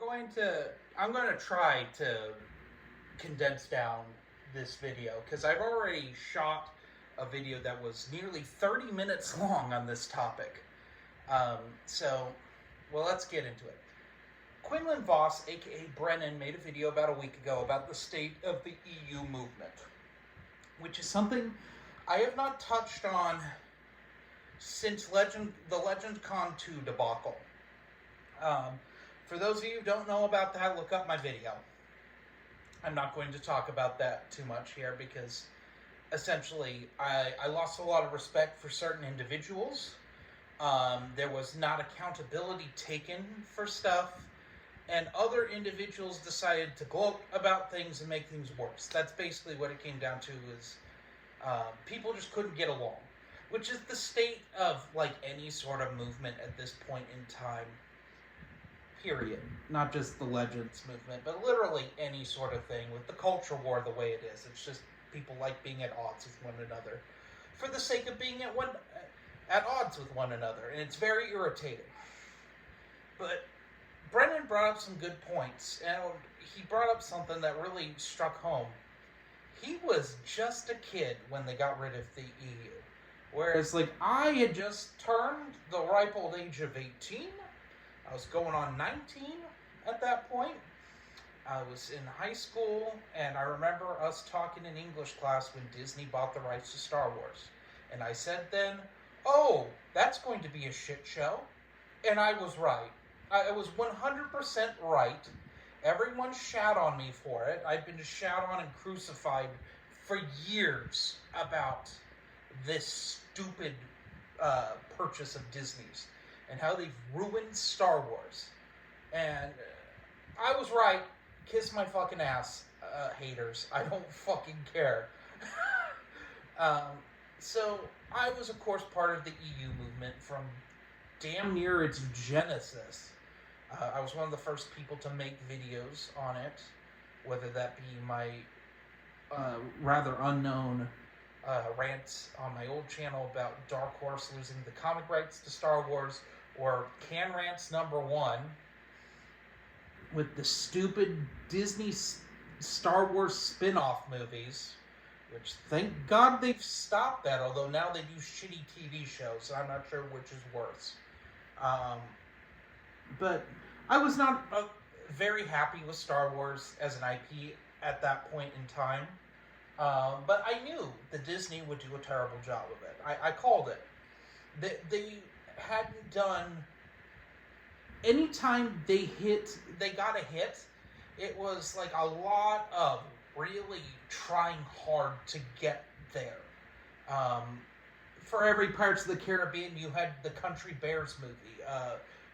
I'm going to try to condense down this video because I've already shot a video that was nearly 30 minutes long on this topic. Well, let's get into it. Quinlan Voss, aka Brennan, made a video about a week ago about the state of the EU movement, which is something I have not touched on since the LegendCon 2 debacle. For those of you who don't know about that, look up my video. I'm not going to talk about that too much here because essentially I lost a lot of respect for certain individuals. There was not accountability taken for stuff, and other individuals decided to gloat about things and make things worse. That's basically what it came down to, is people just couldn't get along, which is the state of like any sort of movement at this point in time. Period. Not just the Legends movement, but literally any sort of thing with the culture war the way it is. It's just people like being at odds with one another for the sake of being at odds with one another, and it's very irritating. But Brennan brought up some good points, and he brought up something that really struck home. He was just a kid when they got rid of the EU. Whereas, I had just turned the ripe old age of 18. I was going on 19 at that point. I was in high school, and I remember us talking in English class when Disney bought the rights to Star Wars. And I said then, oh, that's going to be a shit show. And I was right. I was 100% right. Everyone shat on me for it. I've been shat on and crucified for years about this stupid purchase of Disney's and how they've ruined Star Wars. And I was right. Kiss my fucking ass, haters. I don't fucking care. So I was, of course, part of the EU movement from damn near its genesis. I was one of the first people to make videos on it, whether that be my rather unknown rants on my old channel about Dark Horse losing the comic rights to Star Wars, or Can Rants #1 with the stupid Disney Star Wars spin-off movies, which thank God they've stopped that, although now they do shitty TV shows, so I'm not sure which is worse. But I was not very happy with Star Wars as an IP at that point in time. But I knew that Disney would do a terrible job of it. I called it. They hadn't done... Anytime they got a hit, it was like a lot of really trying hard to get there. For every Pirates of the Caribbean, you had the Country Bears movie.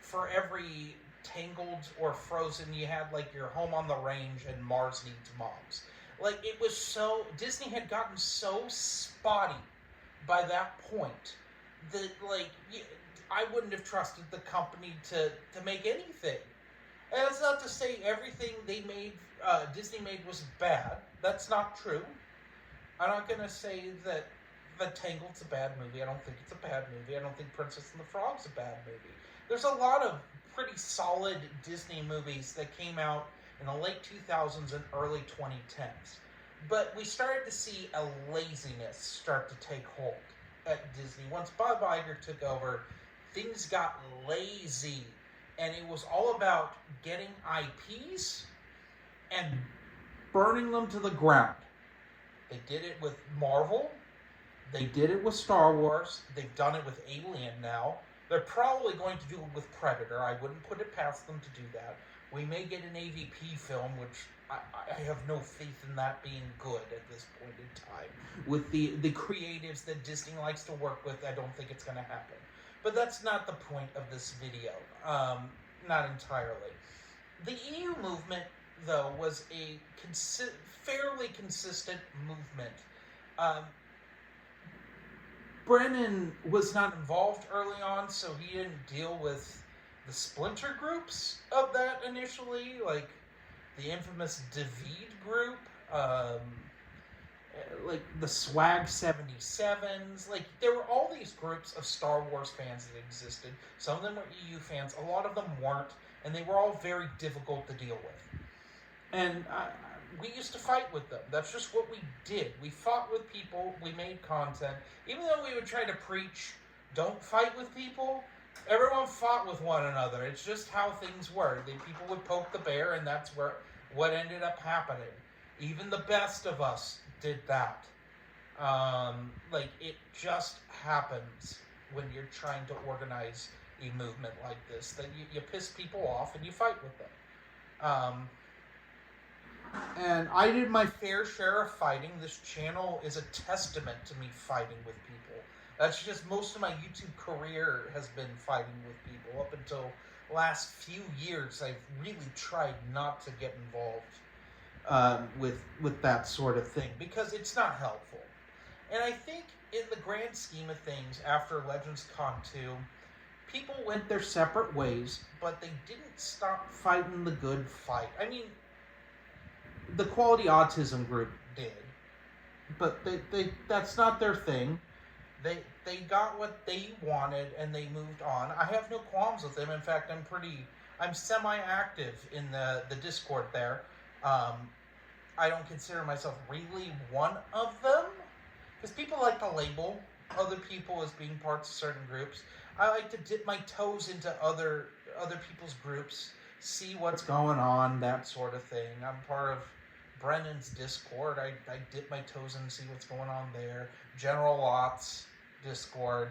For every Tangled or Frozen, you had like your Home on the Range and Mars Needs Moms. Like, it was so... Disney had gotten so spotty by that point that, like, I wouldn't have trusted the company to make anything. And that's not to say everything Disney made was bad. That's not true. I'm not going to say that The Tangled's a bad movie. I don't think it's a bad movie. I don't think Princess and the Frog's a bad movie. There's a lot of pretty solid Disney movies that came out in the late 2000s and early 2010s. But we started to see a laziness start to take hold at Disney. Once Bob Iger took over, things got lazy. And it was all about getting IPs and burning them to the ground. They did it with Marvel. They did it with Star Wars. They've done it with Alien now. They're probably going to do it with Predator. I wouldn't put it past them to do that. We may get an AVP film, which I have no faith in that being good at this point in time. With the creatives that Disney likes to work with, I don't think it's going to happen. But that's not the point of this video. Not entirely. The EU movement, though, was a fairly consistent movement. Brennan was not involved early on, so he didn't deal with the splinter groups of that initially, like the infamous David group, like the Swag 77s. Like, there were all these groups of Star Wars fans that existed. Some of them were EU fans, a lot of them weren't. and they were all very difficult to deal with. And we used to fight with them. That's just what we did. We fought with people. We made content. Even though we would try to preach, don't fight with people, everyone fought with one another. It's just how things were. People would poke the bear, and that's what ended up happening. Even the best of us did that. It just happens when you're trying to organize a movement like this, that you piss people off and you fight with them. And I did my fair share of fighting. This channel is a testament to me fighting with people. That's just, most of my YouTube career has been fighting with people. Up until last few years, I've really tried not to get involved with that sort of thing, because it's not helpful. And I think in the grand scheme of things, after Legends Con 2, people went their separate ways, but they didn't stop fighting the good fight. I mean, the Quality Autism group did, but that's not their thing. They got what they wanted, and they moved on. I have no qualms with them. In fact, I'm semi-active in the Discord there. I don't consider myself really one of them, because people like to label other people as being parts of certain groups. I like to dip my toes into other people's groups, see what's going on, that sort of thing. I'm part of Brennan's Discord. I dip my toes in and see what's going on there. General Lott's Discord,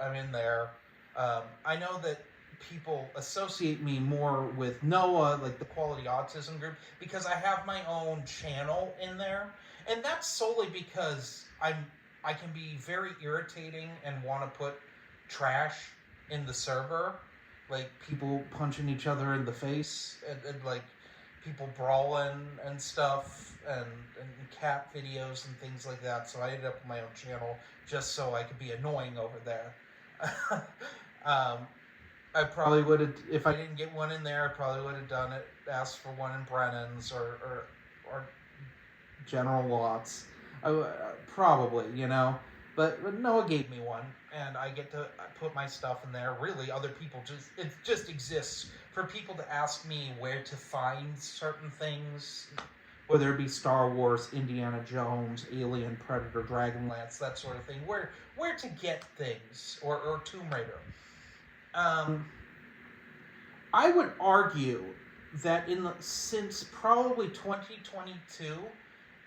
I'm in there. I know that people associate me more with Noah, like the Quality Autism group, because I have my own channel in there. And that's solely because I can be very irritating and want to put trash in the server, like people punching each other in the face, and like people brawling and stuff, and cat videos and things like that. So I ended up with my own channel just so I could be annoying over there. I probably would have, if I didn't get one in there, I probably would have done it, asked for one in Brennan's or General Lott's. Probably, But Noah gave me one, and I get to put my stuff in there. Really, other people it just exists for people to ask me where to find certain things, whether it be Star Wars, Indiana Jones, Alien, Predator, Dragonlance, that sort of thing. Where to get things, or Tomb Raider. I would argue that since probably 2022,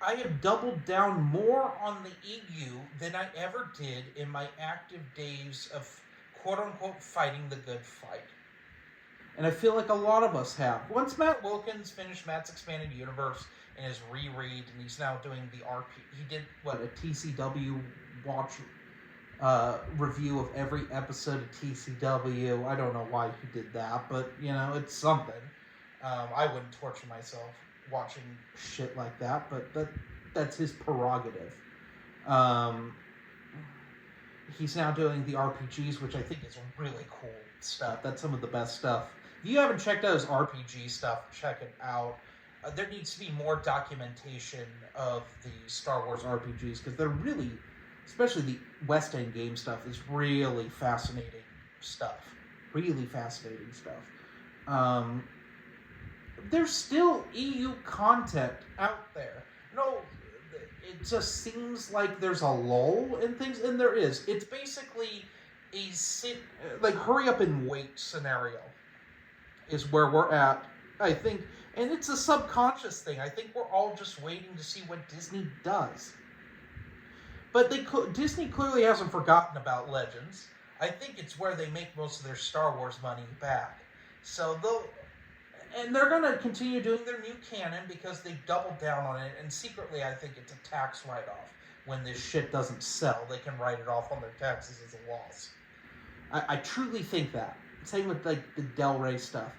I have doubled down more on the EU than I ever did in my active days of quote-unquote fighting the good fight. And I feel like a lot of us have. Once Matt Wilkins finished Matt's Expanded Universe and his reread, and he's now doing the RP, he did, a TCW watch review of every episode of TCW. I don't know why he did that, but, it's something. I wouldn't torture myself watching shit like that, but that's his prerogative. He's now doing the RPGs, which I think is really cool stuff. That's some of the best stuff. If you haven't checked out his RPG stuff, check it out. There needs to be more documentation of the Star Wars RPGs, because they're really, especially the West End game stuff, is really fascinating stuff. Really fascinating stuff. There's still EU content out there. It just seems like there's a lull in things, and there is. It's basically a hurry up and wait scenario is where we're at, I think. And it's a subconscious thing. I think we're all just waiting to see what Disney does. But Disney clearly hasn't forgotten about Legends. I think it's where they make most of their Star Wars money back. And they're going to continue doing their new canon because they doubled down on it. And secretly, I think it's a tax write-off. When this shit doesn't sell, they can write it off on their taxes as a loss. I truly think that. Same with the Del Rey stuff.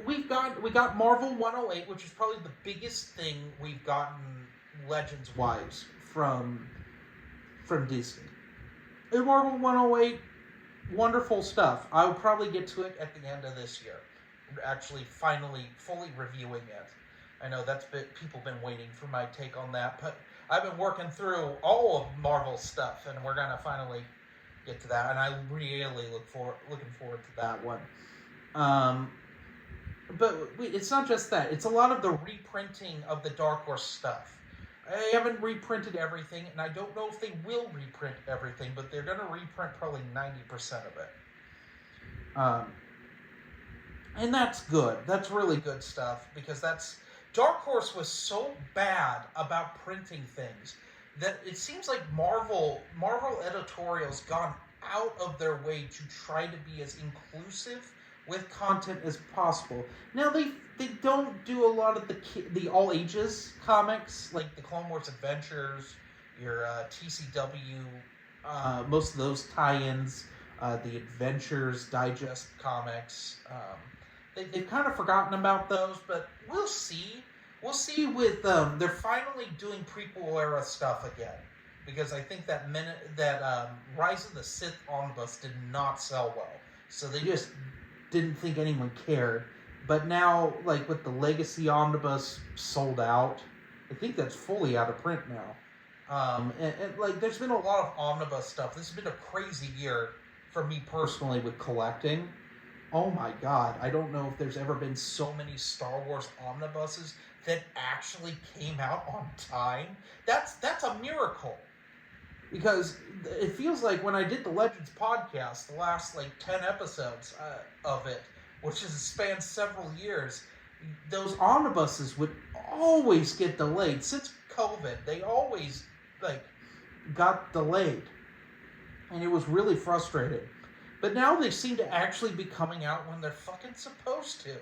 We got Marvel 108, which is probably the biggest thing we've gotten Legends-wise from Disney. And Marvel 108, wonderful stuff. I will probably get to it at the end of this year. Actually, finally, fully reviewing it. I know people been waiting for my take on that, but I've been working through all of Marvel's stuff, and we're gonna finally get to that. And I really looking forward to that one. But it's not just that. It's a lot of the reprinting of the Dark Horse stuff. I haven't reprinted everything, and I don't know if they will reprint everything, but they're going to reprint probably 90% of it. And that's good. That's really good stuff, because Dark Horse was so bad about printing things that it seems like Marvel editorials gone out of their way to try to be as inclusive with content as possible. Now they don't do a lot of the all ages comics, like the Clone Wars Adventures, your TCW, most of those tie-ins, the Adventures Digest comics. They've kind of forgotten about those, but we'll see. We'll see with they're finally doing prequel era stuff again, because I think that Rise of the Sith omnibus did not sell well, so they just didn't think anyone cared. But now, like with the Legacy omnibus sold out, I think that's fully out of print now. And like there's been a lot of omnibus stuff. This has been a crazy year for me personally with collecting. Oh my god, I don't know if there's ever been so many Star Wars omnibuses that actually came out on time. That's a miracle. Because it feels like when I did the Legends podcast, the last like 10 episodes of it, which has spanned several years, those omnibuses would always get delayed. Since COVID, they always like got delayed. And it was really frustrating. But now they seem to actually be coming out when they're fucking supposed to.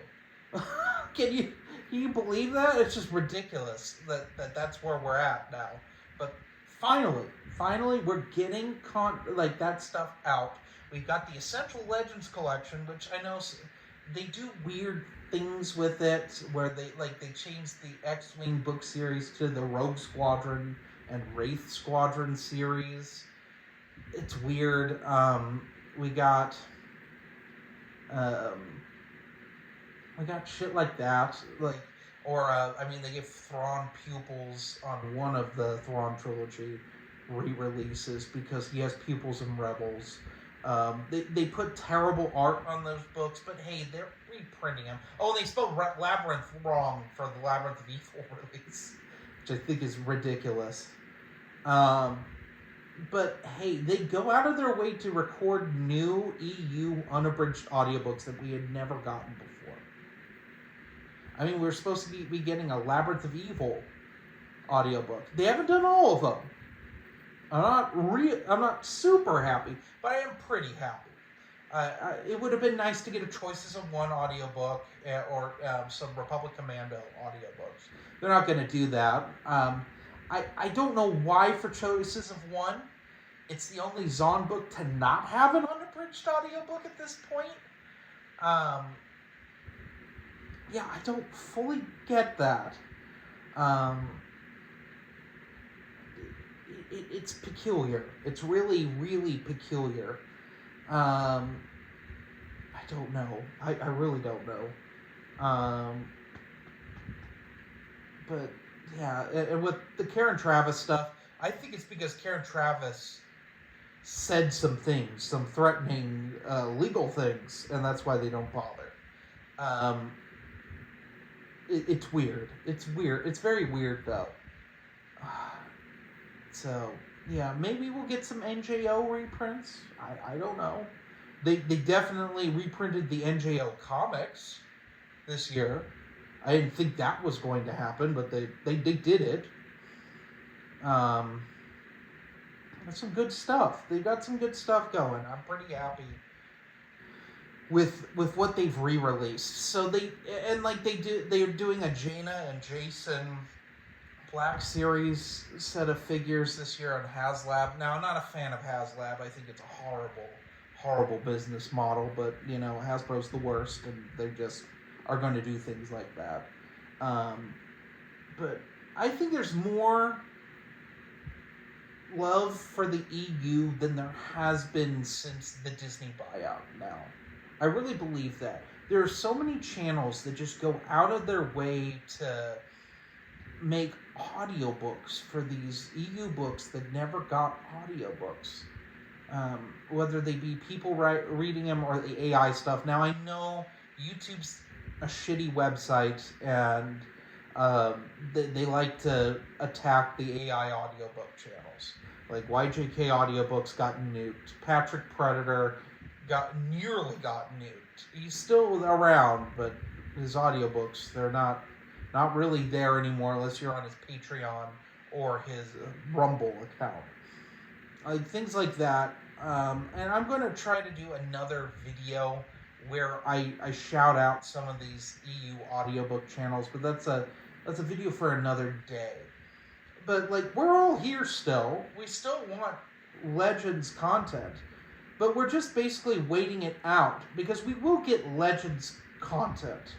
Can you believe that? It's just ridiculous that's where we're at now. But finally, we're getting that stuff out. We've got the Essential Legends collection, which I know they do weird things with it, where they change the X-Wing book series to the Rogue Squadron and Wraith Squadron series. It's weird. We got shit like that, they give Thrawn pupils on one of the Thrawn trilogy re-releases because he has pupils in Rebels. They put terrible art on those books, but hey, they're reprinting them. Oh, they spelled Labyrinth wrong for the Labyrinth of Evil release, which I think is ridiculous. But hey, they go out of their way to record new EU unabridged audiobooks that we had never gotten before. I mean, we're supposed to be getting a Labyrinth of Evil audiobook. They haven't done all of them. I'm not super happy, but I am pretty happy. It would have been nice to get a Choices of One audiobook or some Republic Commando audiobooks. They're not going to do that. I don't know why for Choices of One, it's the only Zahn book to not have an unabridged audiobook at this point. Yeah, I don't fully get that. It's peculiar. It's really, really peculiar. I don't know. I really don't know. But yeah, and with the Karen Travis stuff, I think it's because Karen Travis said some things, some threatening legal things, and that's why they don't bother. It's weird. It's weird. It's very weird, though. So, yeah, maybe we'll get some NJO reprints. I don't know. They definitely reprinted the NJO comics this year. I didn't think that was going to happen, but they did it. That's some good stuff. They've got some good stuff going. I'm pretty happy with what they've re-released. So they're doing a Jaina and Jason Black Series set of figures this year on HasLab. Now, I'm not a fan of HasLab. I think it's a horrible business model, but Hasbro's the worst, and they just are going to do things like that. But I think there's more love for the EU than there has been since the Disney buyout now. I really believe that. There are so many channels that just go out of their way to make audiobooks for these EU books that never got audiobooks. Whether they be people reading them or the AI stuff. Now, I know YouTube's a shitty website, and they like to attack the AI audiobook channels. Like YJK Audiobooks got nuked. Patrick Predator nearly got nuked. He's still around, but his audiobooks, they're not really there anymore unless you're on his Patreon or his Rumble account. Things like that. And I'm going to try to do another video where I shout out some of these EU audiobook channels, but that's a video for another day. But, like, we're all here still. We still want Legends content. But we're just basically waiting it out, because we will get Legends content.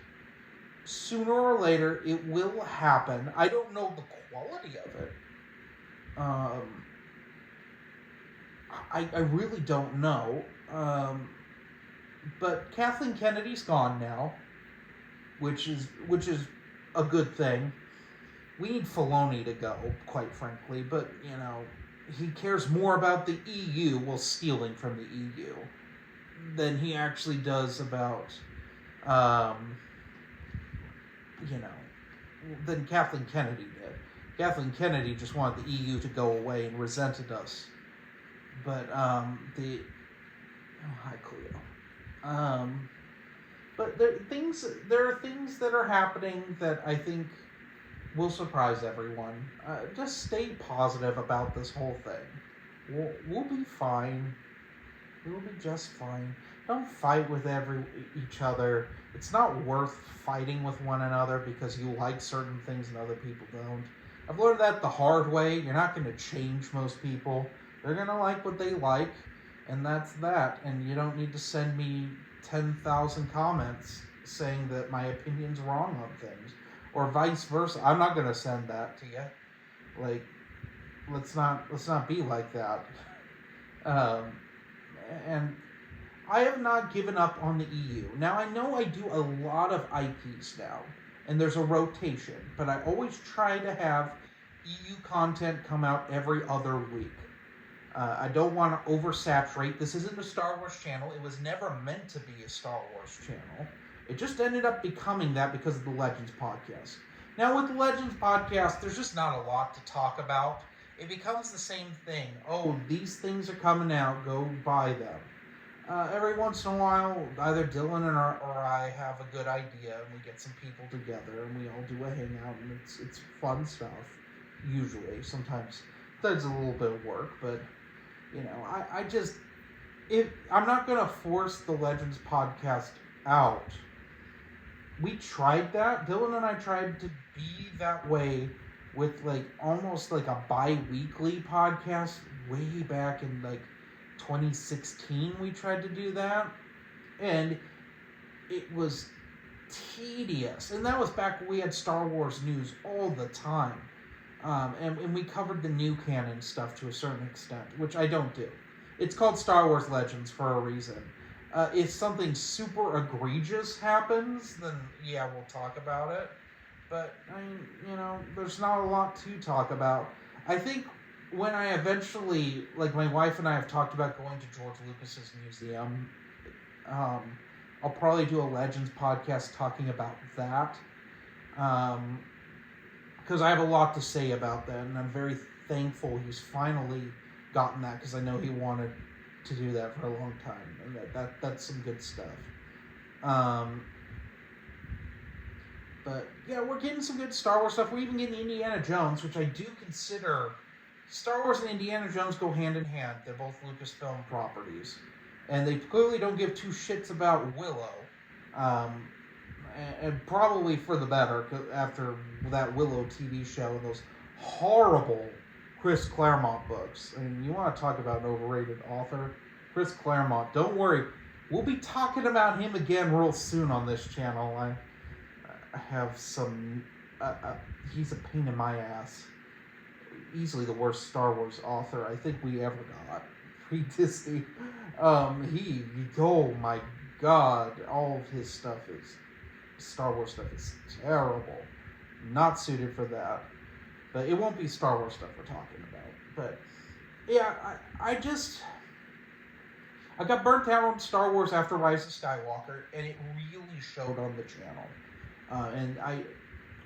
Sooner or later, it will happen. I don't know the quality of it. I really don't know. But Kathleen Kennedy's gone now, which is a good thing. We need Filoni to go, quite frankly, but, you know, he cares more about the EU while stealing from the EU than he actually does about, than Kathleen Kennedy did. Kathleen Kennedy just wanted the EU to go away and resented us. But, hi, Cleo. But there are things that are happening that I think will surprise everyone. Just stay positive about this whole thing. We'll be fine. We'll be just fine. Don't fight with each other. It's not worth fighting with one another because you like certain things and other people don't. I've learned that the hard way. You're not going to change most people. They're going to like what they like, and that's that. And you don't need to send me 10,000 comments saying that my opinion's wrong on things. Or vice versa. I'm not going to send that to you. Like, let's not be like that. And I have not given up on the EU. Now, I know I do a lot of IPs now, and there's a rotation, but I always try to have EU content come out every other week. I don't want to oversaturate. This isn't a Star Wars channel. It was never meant to be a Star Wars channel. It just ended up becoming that because of the Legends podcast. Now, with the Legends podcast, there's just not a lot to talk about. It becomes the same thing. Oh, these things are coming out. Go buy them. Every once in a while, either Dylan or I have a good idea, and we get some people together, and we all do a hangout, and it's fun stuff. Usually, sometimes there's a little bit of work, but you know, I'm not gonna force the Legends podcast out. We tried that. Dylan and I tried to be that way with almost like a bi-weekly podcast way back in 2016. We tried to do that, and it was tedious. And that was back when we had Star Wars news all the time, and we covered the new canon stuff to a certain extent, which I don't do. It's called Star Wars Legends for a reason. If something super egregious happens, then yeah, we'll talk about it. But, I mean, you know, there's not a lot to talk about. I think when I eventually, my wife and I have talked about going to George Lucas's museum, I'll probably do a Legends podcast talking about that. Because I have a lot to say about that, and I'm very thankful he's finally gotten that, because I know he wanted to do that for a long time, and that's some good stuff. But yeah, we're getting some good Star Wars stuff. We're even getting Indiana Jones, which I do consider Star Wars and Indiana Jones go hand in hand. They're both Lucasfilm properties, and they clearly don't give two shits about Willow, and probably for the better after that Willow TV show and those horrible Chris Claremont books. I mean, you want to talk about an overrated author? Chris Claremont. Don't worry, we'll be talking about him again real soon on this channel. I have some... he's a pain in my ass. Easily the worst Star Wars author I think we ever got. Pre-Disney. Oh my god, all of his stuff is... Star Wars stuff is terrible. Not suited for that. But it won't be Star Wars stuff we're talking about. But, yeah, I got burnt out on Star Wars after Rise of Skywalker, and it really showed on the channel.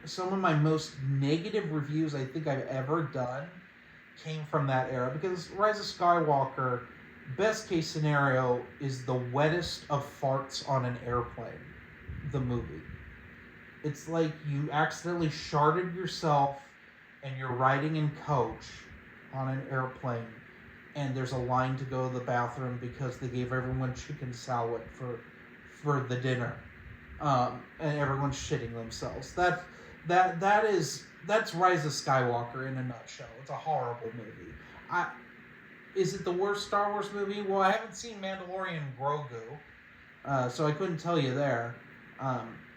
Some of my most negative reviews I think I've ever done came from that era, because Rise of Skywalker, best case scenario, is the wettest of farts on an airplane. The movie. It's like you accidentally sharded yourself and you're riding in coach on an airplane, and there's a line to go to the bathroom because they gave everyone chicken salad for the dinner, and everyone's shitting themselves. That's Rise of Skywalker in a nutshell. It's a horrible movie. Is it the worst Star Wars movie? Well, I haven't seen Mandalorian Grogu, so I couldn't tell you there.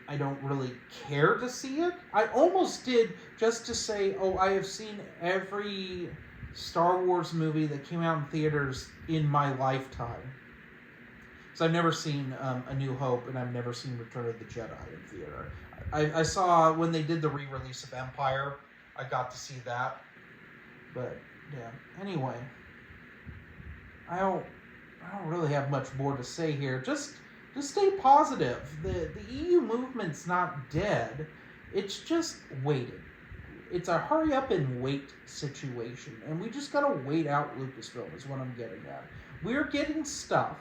I don't really care to see it. I almost did, just to say, I have seen every Star Wars movie that came out in theaters in my lifetime. So I've never seen A New Hope, and I've never seen Return of the Jedi in theater. I saw when they did the re-release of Empire, I got to see that. But yeah, anyway, I don't really have much more to say here. Just stay positive. The EU movement's not dead. It's just waiting. It's a hurry up and wait situation, and we just gotta wait out Lucasfilm is what I'm getting at. We're getting stuff.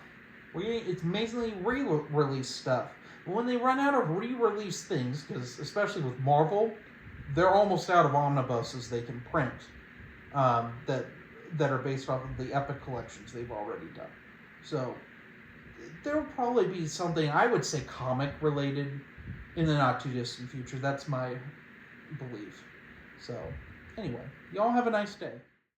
It's mainly re-release stuff. But when they run out of re-release things, because especially with Marvel, they're almost out of omnibuses they can print that are based off of the Epic collections they've already done. So there'll probably be something, I would say, comic related in the not too distant future. That's my belief. So anyway, y'all have a nice day.